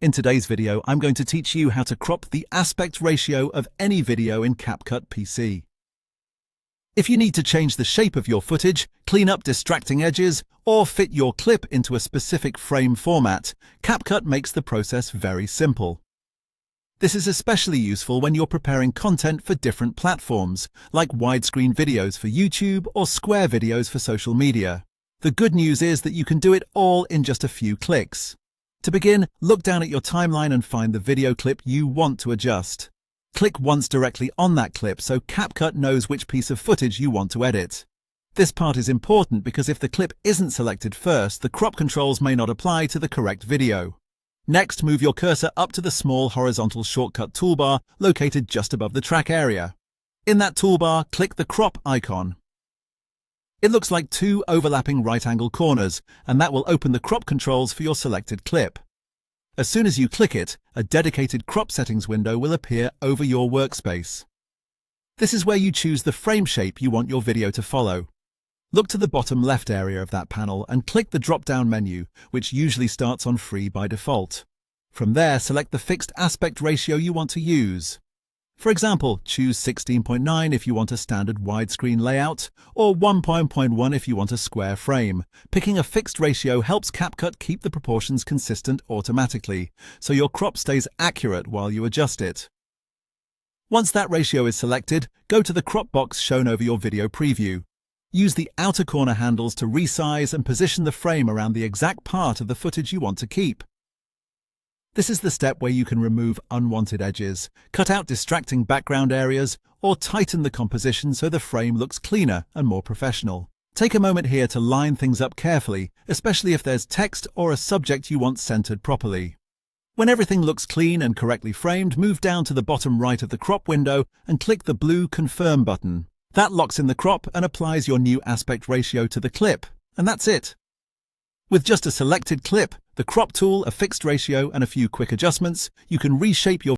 In today's video, I'm going to teach you how to crop the aspect ratio of any video in CapCut PC. If you need to change the shape of your footage, clean up distracting edges, or fit your clip into a specific frame format, CapCut makes the process very simple. This is especially useful when you're preparing content for different platforms, like widescreen videos for YouTube or square videos for social media. The good news is that you can do it all in just a few clicks. To begin, look down at your timeline and find the video clip you want to adjust. Click once directly on that clip so CapCut knows which piece of footage you want to edit. This part is important because if the clip isn't selected first, the crop controls may not apply to the correct video. Next, move your cursor up to the small horizontal shortcut toolbar located just above the track area. In that toolbar, click the crop icon. It looks like two overlapping right-angle corners, and that will open the crop controls for your selected clip. As soon as you click it, a dedicated crop settings window will appear over your workspace. This is where you choose the frame shape you want your video to follow. Look to the bottom left area of that panel and click the drop-down menu, which usually starts on free by default. From there, select the fixed aspect ratio you want to use. For example, choose 16:9 if you want a standard widescreen layout, or 1.1 if you want a square frame. Picking a fixed ratio helps CapCut keep the proportions consistent automatically, so your crop stays accurate while you adjust it. Once that ratio is selected, go to the crop box shown over your video preview. Use the outer corner handles to resize and position the frame around the exact part of the footage you want to keep. This is the step where you can remove unwanted edges, cut out distracting background areas, or tighten the composition so the frame looks cleaner and more professional. Take a moment here to line things up carefully, especially if there's text or a subject you want centered properly. When everything looks clean and correctly framed, move down to the bottom right of the crop window and click the blue Confirm button. That locks in the crop and applies your new aspect ratio to the clip. And that's it. With just a selected clip, the crop tool, a fixed ratio, and a few quick adjustments, you can reshape your